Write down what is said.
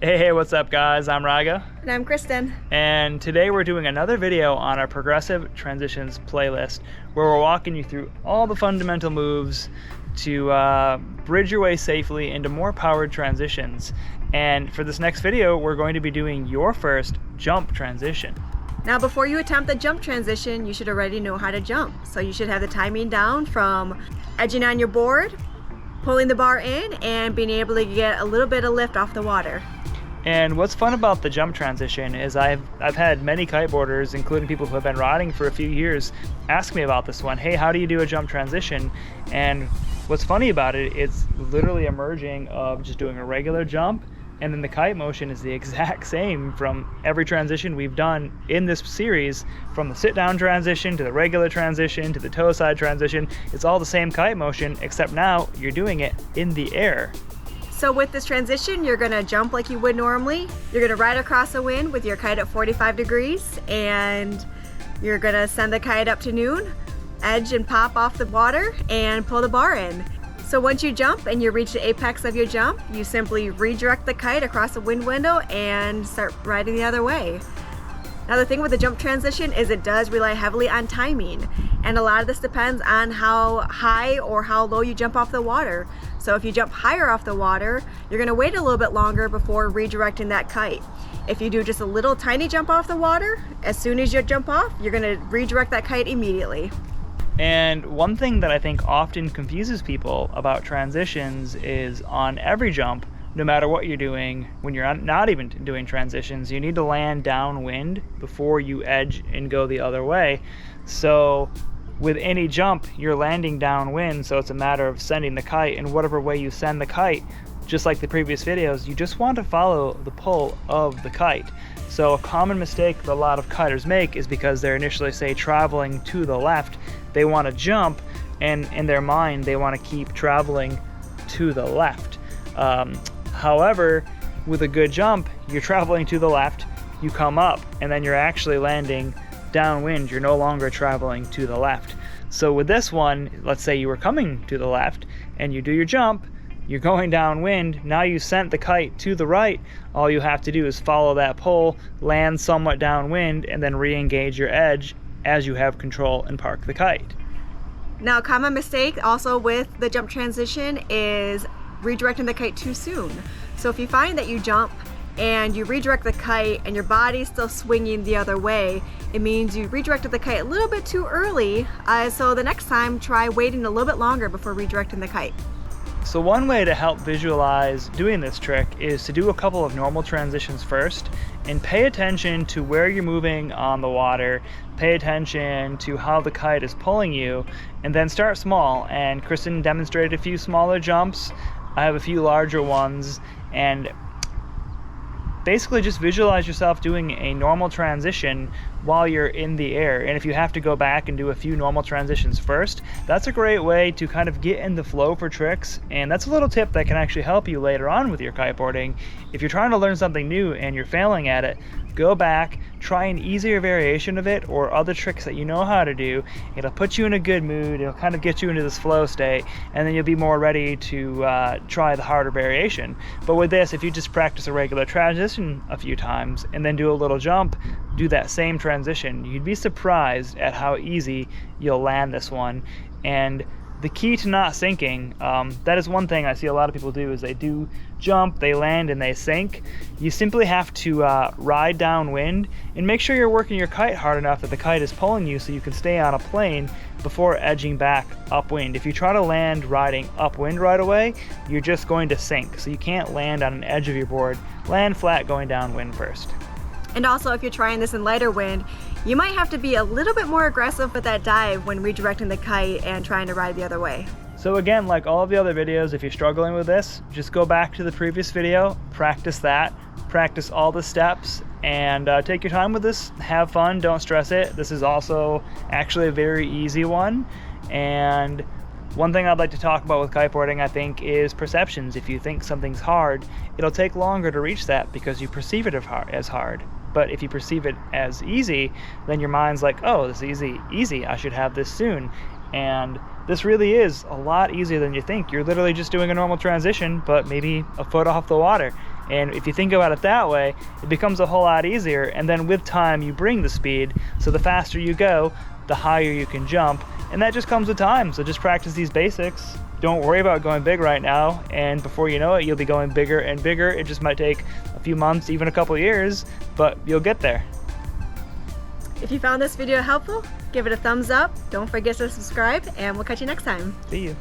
Hey, what's up guys? I'm Raga. And I'm Kristen. And today we're doing another video on our Progressive Transitions playlist where we're walking you through all the fundamental moves to bridge your way safely into more powered transitions. And for this next video, we're going to be doing your first jump transition. Now before you attempt the jump transition, you should already know how to jump. So you should have the timing down from edging on your board, pulling the bar in, and being able to get a little bit of lift off the water. And what's fun about the jump transition is I've had many kiteboarders, including people who have been riding for a few years, ask me about this one. Hey, how do you do a jump transition? And what's funny about it, it's literally a merging of just doing a regular jump, and then the kite motion is the exact same from every transition we've done in this series, from the sit down transition to the regular transition to the toe side transition. It's all the same kite motion, except now you're doing it in the air. So with this transition, you're gonna jump like you would normally. You're gonna ride across the wind with your kite at 45 degrees, and you're gonna send the kite up to noon, edge and pop off the water, and pull the bar in. So once you jump and you reach the apex of your jump, you simply redirect the kite across the wind window and start riding the other way. Now the thing with the jump transition is it does rely heavily on timing, and a lot of this depends on how high or how low you jump off the water. So if you jump higher off the water, you're gonna wait a little bit longer before redirecting that kite. If you do just a little tiny jump off the water, as soon as you jump off, you're gonna redirect that kite immediately. And one thing that I think often confuses people about transitions is on every jump, no matter what you're doing, when you're not even doing transitions, you need to land downwind before you edge and go the other way. So with any jump, you're landing downwind, so it's a matter of sending the kite, and whatever way you send the kite, just like the previous videos, you just want to follow the pull of the kite. So a common mistake that a lot of kiters make is because they're initially, say, traveling to the left, they want to jump, and in their mind they want to keep traveling to the left. However, with a good jump, you're traveling to the left, you come up, and then you're actually landing downwind. You're no longer traveling to the left. So with this one, let's say you were coming to the left and you do your jump, you're going downwind, now you sent the kite to the right. All you have to do is follow that pull, land somewhat downwind, and then re-engage your edge as you have control and park the kite. Now a common mistake also with the jump transition is redirecting the kite too soon. So if you find that you jump and you redirect the kite and your body's still swinging the other way, it means you redirected the kite a little bit too early. So the next time, try waiting a little bit longer before redirecting the kite. So one way to help visualize doing this trick is to do a couple of normal transitions first and pay attention to where you're moving on the water, pay attention to how the kite is pulling you, and then start small. And Kristen demonstrated a few smaller jumps. I have a few larger ones, and basically just visualize yourself doing a normal transition while you're in the air. And if you have to go back and do a few normal transitions first, that's a great way to kind of get in the flow for tricks. And that's a little tip that can actually help you later on with your kiteboarding. If you're trying to learn something new and you're failing at it, go back, try an easier variation of it or other tricks that you know how to do. It'll put you in a good mood, it'll kind of get you into this flow state, and then you'll be more ready to try the harder variation. But with this, if you just practice a regular transition a few times and then do a little jump, do that same transition, you'd be surprised at how easy you'll land this one. And the key to not sinking, that is one thing I see a lot of people do, is they do jump, they land, and they sink. You simply have to ride downwind and make sure you're working your kite hard enough that the kite is pulling you so you can stay on a plane before edging back upwind. If you try to land riding upwind right away, you're just going to sink. So you can't land on an edge of your board. Land flat going downwind first. And also, if you're trying this in lighter wind, you might have to be a little bit more aggressive with that dive when redirecting the kite and trying to ride the other way. So again, like all of the other videos, if you're struggling with this, just go back to the previous video, practice that, practice all the steps, and take your time with this, have fun, don't stress it. This is also actually a very easy one. And one thing I'd like to talk about with kiteboarding, I think, is perceptions. If you think something's hard, it'll take longer to reach that because you perceive it as hard. But if you perceive it as easy, then your mind's like, oh, this is easy, I should have this soon. And this really is a lot easier than you think. You're literally just doing a normal transition, but maybe a foot off the water. And if you think about it that way, it becomes a whole lot easier, and then with time you bring the speed, so the faster you go, the higher you can jump, and that just comes with time. So just practice these basics. Don't worry about going big right now, and before you know it, you'll be going bigger and bigger. It just might take a few months, even a couple years, but you'll get there. If you found this video helpful, give it a thumbs up. Don't forget to subscribe, and we'll catch you next time. See you.